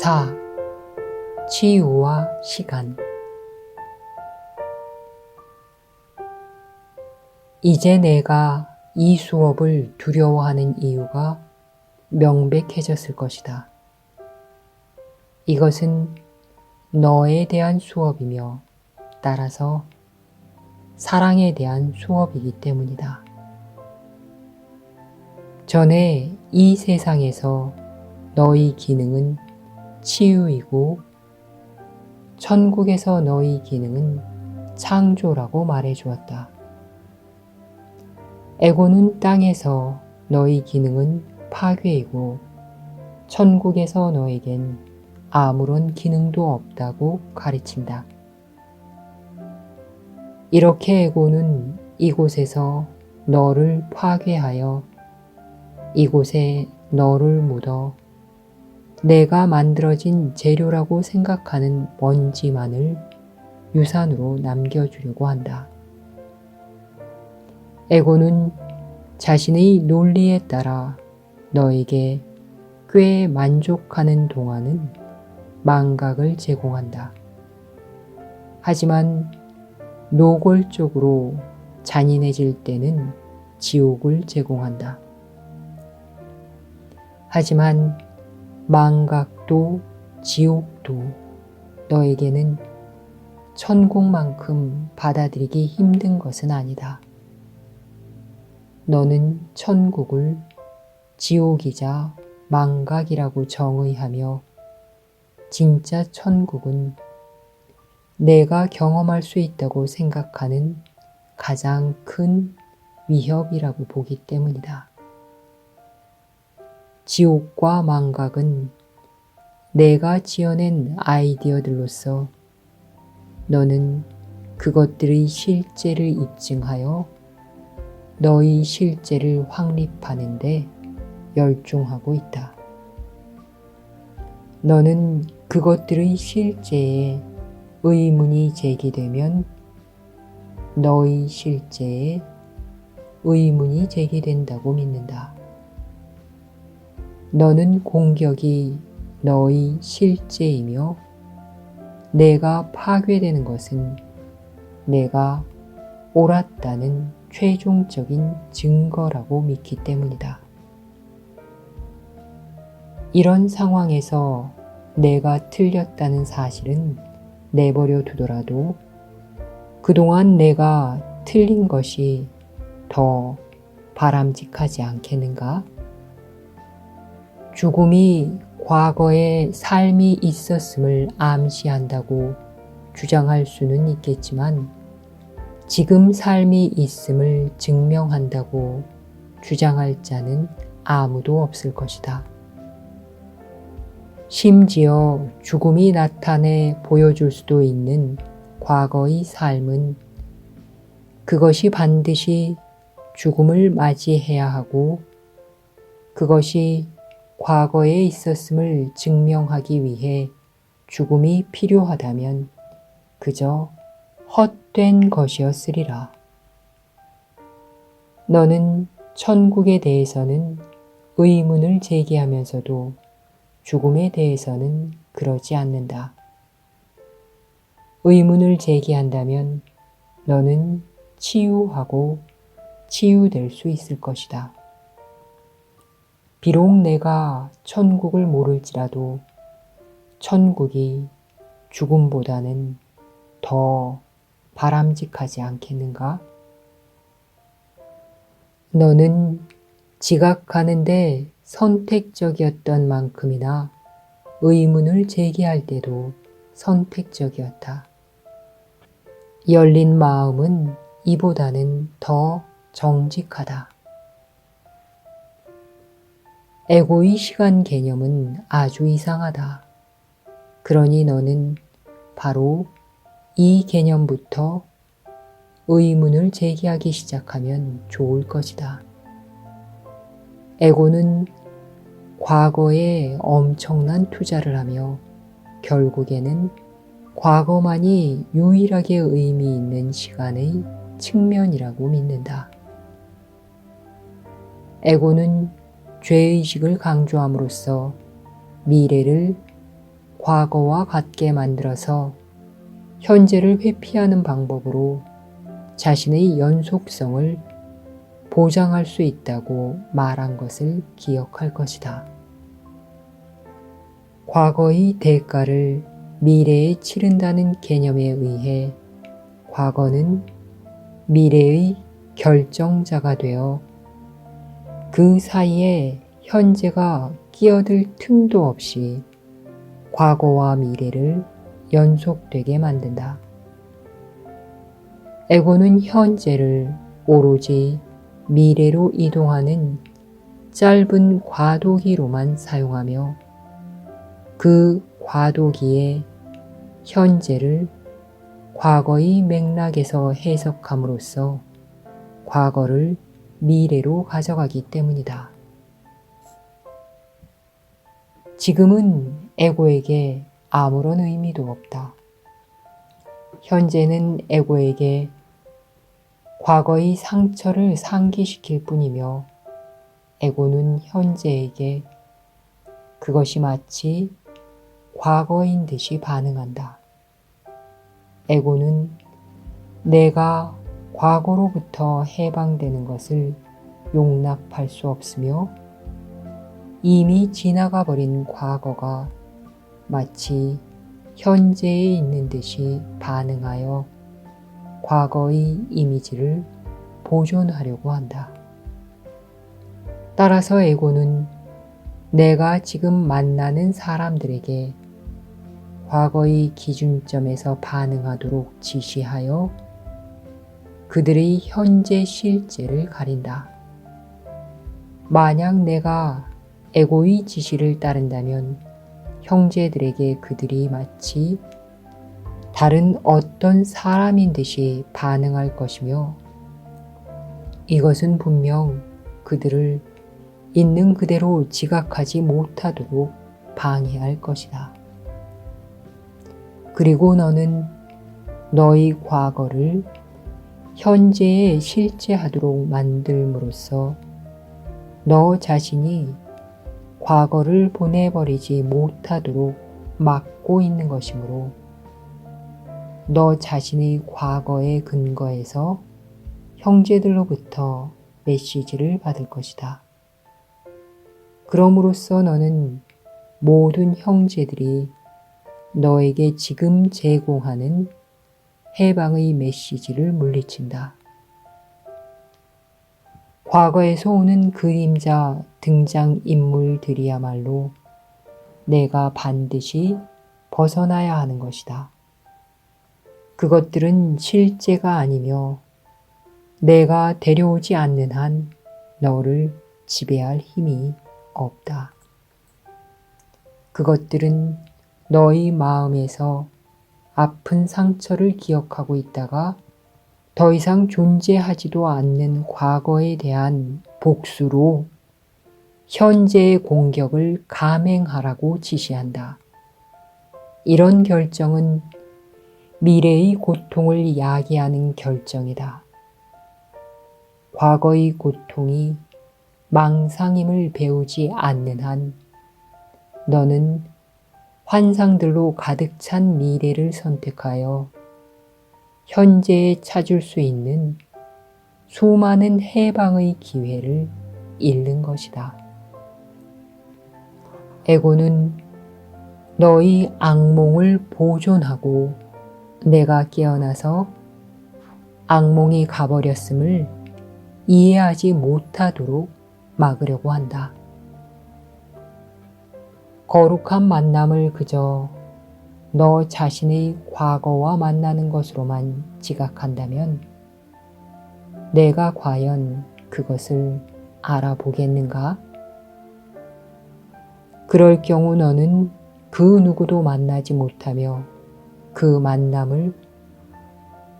4. 치유와 시간. 이제 내가 이 수업을 두려워하는 이유가 명백해졌을 것이다. 이것은 너에 대한 수업이며 따라서 사랑에 대한 수업이기 때문이다. 전에 이 세상에서 너의 기능은 치유이고 천국에서 너의 기능은 창조라고 말해주었다. 에고는 땅에서 너의 기능은 파괴이고 천국에서 너에겐 아무런 기능도 없다고 가르친다. 이렇게 에고는 이곳에서 너를 파괴하여 이곳에 너를 묻어 내가 만들어진 재료라고 생각하는 먼지만을 유산으로 남겨주려고 한다. 에고는 자신의 논리에 따라 너에게 꽤 만족하는 동안은 망각을 제공한다. 하지만 노골적으로 잔인해질 때는 지옥을 제공한다. 하지만 망각도 지옥도 너에게는 천국만큼 받아들이기 힘든 것은 아니다. 너는 천국을 지옥이자 망각이라고 정의하며 진짜 천국은 내가 경험할 수 있다고 생각하는 가장 큰 위협이라고 보기 때문이다. 지옥과 망각은 내가 지어낸 아이디어들로서 너는 그것들의 실제를 입증하여 너의 실제를 확립하는데 열중하고 있다. 너는 그것들의 실제에 의문이 제기되면 너의 실제에 의문이 제기된다고 믿는다. 너는 공격이 너의 실제이며 내가 파괴되는 것은 내가 옳았다는 최종적인 증거라고 믿기 때문이다. 이런 상황에서 내가 틀렸다는 사실은 내버려 두더라도 그동안 내가 틀린 것이 더 바람직하지 않겠는가? 죽음이 과거에 삶이 있었음을 암시한다고 주장할 수는 있겠지만 지금 삶이 있음을 증명한다고 주장할 자는 아무도 없을 것이다. 심지어 죽음이 나타내 보여줄 수도 있는 과거의 삶은 그것이 반드시 죽음을 맞이해야 하고 그것이 과거에 있었음을 증명하기 위해 죽음이 필요하다면 그저 헛된 것이었으리라. 너는 천국에 대해서는 의문을 제기하면서도 죽음에 대해서는 그러지 않는다. 의문을 제기한다면 너는 치유하고 치유될 수 있을 것이다. 비록 내가 천국을 모를지라도 천국이 죽음보다는 더 바람직하지 않겠는가? 너는 지각하는데 선택적이었던 만큼이나 의문을 제기할 때도 선택적이었다. 열린 마음은 이보다는 더 정직하다. 에고의 시간 개념은 아주 이상하다. 그러니 너는 바로 이 개념부터 의문을 제기하기 시작하면 좋을 것이다. 에고는 과거에 엄청난 투자를 하며 결국에는 과거만이 유일하게 의미 있는 시간의 측면이라고 믿는다. 에고는 죄의식을 강조함으로써 미래를 과거와 같게 만들어서 현재를 회피하는 방법으로 자신의 연속성을 보장할 수 있다고 말한 것을 기억할 것이다. 과거의 대가를 미래에 치른다는 개념에 의해 과거는 미래의 결정자가 되어 그 사이에 현재가 끼어들 틈도 없이 과거와 미래를 연속되게 만든다. 에고는 현재를 오로지 미래로 이동하는 짧은 과도기로만 사용하며 그 과도기에 현재를 과거의 맥락에서 해석함으로써 과거를 미래로 가져가기 때문이다. 지금은 에고에게 아무런 의미도 없다. 현재는 에고에게 과거의 상처를 상기시킬 뿐이며 에고는 현재에게 그것이 마치 과거인 듯이 반응한다. 에고는 내가 과거로부터 해방되는 것을 용납할 수 없으며 이미 지나가 버린 과거가 마치 현재에 있는 듯이 반응하여 과거의 이미지를 보존하려고 한다. 따라서 에고는 내가 지금 만나는 사람들에게 과거의 기준점에서 반응하도록 지시하여 그들의 현재 실제를 가린다. 만약 내가 에고의 지시를 따른다면 형제들에게 그들이 마치 다른 어떤 사람인 듯이 반응할 것이며 이것은 분명 그들을 있는 그대로 지각하지 못하도록 방해할 것이다. 그리고 너는 너의 과거를 현재에 실제하도록 만들므로써 너 자신이 과거를 보내버리지 못하도록 막고 있는 것이므로 너 자신의 과거에 근거해서 형제들로부터 메시지를 받을 것이다. 그럼으로써 너는 모든 형제들이 너에게 지금 제공하는 해방의 메시지를 물리친다. 과거에서 오는 그림자 등장인물들이야말로 내가 반드시 벗어나야 하는 것이다. 그것들은 실제가 아니며 내가 데려오지 않는 한 너를 지배할 힘이 없다. 그것들은 너의 마음에서 아픈 상처를 기억하고 있다가 더 이상 존재하지도 않는 과거에 대한 복수로 현재의 공격을 감행하라고 지시한다. 이런 결정은 미래의 고통을 야기하는 결정이다. 과거의 고통이 망상임을 배우지 않는 한 너는 환상들로 가득 찬 미래를 선택하여 현재에 찾을 수 있는 수많은 해방의 기회를 잃는 것이다. 에고는 너의 악몽을 보존하고 내가 깨어나서 악몽이 가버렸음을 이해하지 못하도록 막으려고 한다. 거룩한 만남을 그저 너 자신의 과거와 만나는 것으로만 지각한다면 내가 과연 그것을 알아보겠는가? 그럴 경우 너는 그 누구도 만나지 못하며 그 만남을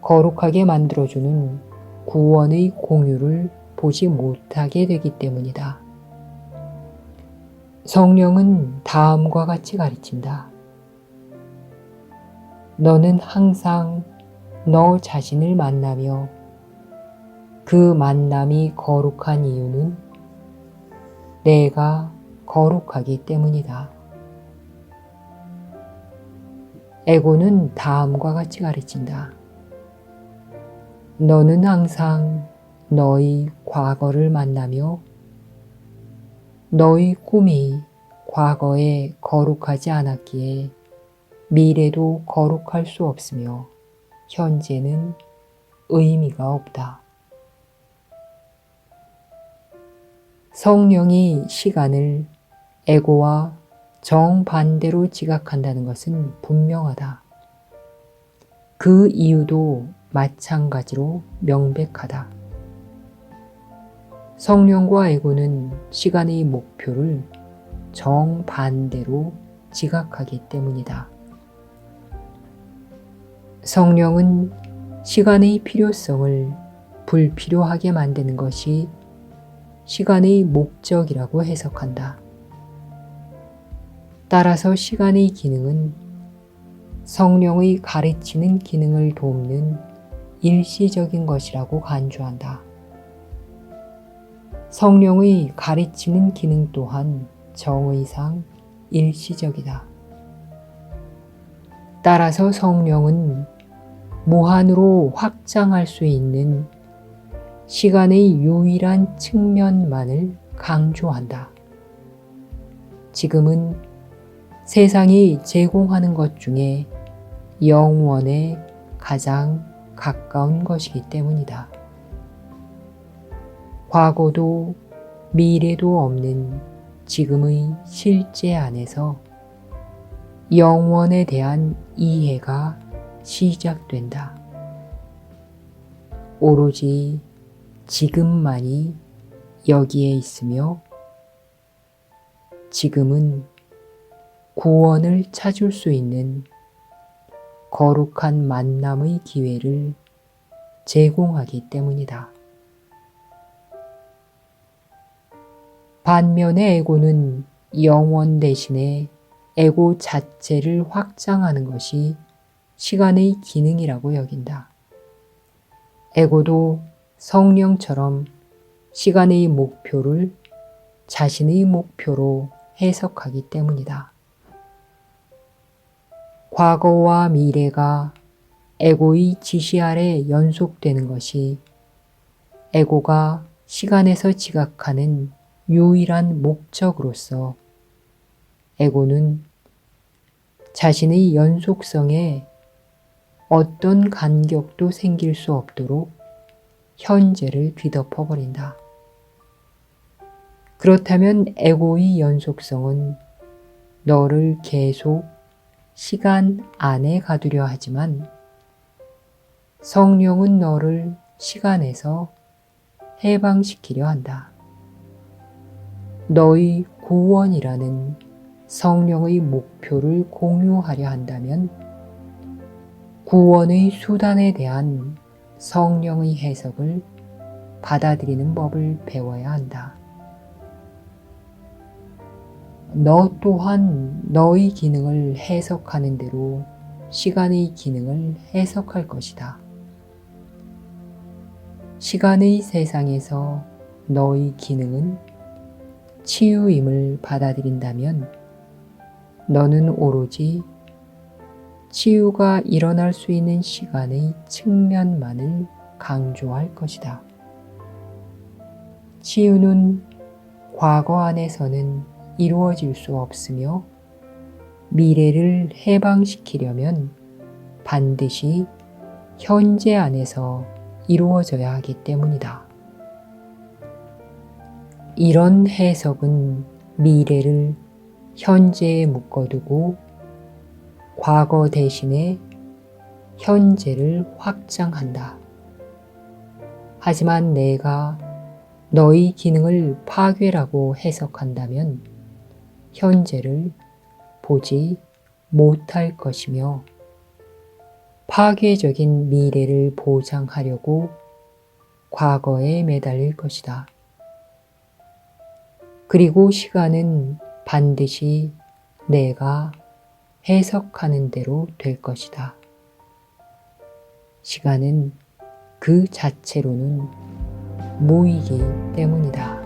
거룩하게 만들어주는 구원의 공유를 보지 못하게 되기 때문이다. 성령은 다음과 같이 가르친다. 너는 항상 너 자신을 만나며 그 만남이 거룩한 이유는 내가 거룩하기 때문이다. 에고는 다음과 같이 가르친다. 너는 항상 너의 과거를 만나며 너의 꿈이 과거에 거룩하지 않았기에 미래도 거룩할 수 없으며 현재는 의미가 없다. 성령이 시간을 에고와 정반대로 지각한다는 것은 분명하다. 그 이유도 마찬가지로 명백하다. 성령과 에고는 시간의 목표를 정반대로 지각하기 때문이다. 성령은 시간의 필요성을 불필요하게 만드는 것이 시간의 목적이라고 해석한다. 따라서 시간의 기능은 성령의 가르치는 기능을 돕는 일시적인 것이라고 간주한다. 성령의 가르치는 기능 또한 정의상 일시적이다. 따라서 성령은 무한으로 확장할 수 있는 시간의 유일한 측면만을 강조한다. 지금은 세상이 제공하는 것 중에 영원에 가장 가까운 것이기 때문이다. 과거도 미래도 없는 지금의 실제 안에서 영원에 대한 이해가 시작된다. 오로지 지금만이 여기에 있으며 지금은 구원을 찾을 수 있는 거룩한 만남의 기회를 제공하기 때문이다. 반면에 에고는 영원 대신에 에고 자체를 확장하는 것이 시간의 기능이라고 여긴다. 에고도 성령처럼 시간의 목표를 자신의 목표로 해석하기 때문이다. 과거와 미래가 에고의 지시 아래 연속되는 것이 에고가 시간에서 지각하는 유일한 목적으로서 에고는 자신의 연속성에 어떤 간격도 생길 수 없도록 현재를 뒤덮어버린다. 그렇다면 에고의 연속성은 너를 계속 시간 안에 가두려 하지만 성령은 너를 시간에서 해방시키려 한다. 너의 구원이라는 성령의 목표를 공유하려 한다면 구원의 수단에 대한 성령의 해석을 받아들이는 법을 배워야 한다. 너 또한 너의 기능을 해석하는 대로 시간의 기능을 해석할 것이다. 시간의 세상에서 너의 기능은 치유임을 받아들인다면 너는 오로지 치유가 일어날 수 있는 시간의 측면만을 강조할 것이다. 치유는 과거 안에서는 이루어질 수 없으며 미래를 해방시키려면 반드시 현재 안에서 이루어져야 하기 때문이다. 이런 해석은 미래를 현재에 묶어두고 과거 대신에 현재를 확장한다. 하지만 내가 너의 기능을 파괴라고 해석한다면 현재를 보지 못할 것이며 파괴적인 미래를 보장하려고 과거에 매달릴 것이다. 그리고 시간은 반드시 내가 해석하는 대로 될 것이다. 시간은 그 자체로는 무이기 때문이다.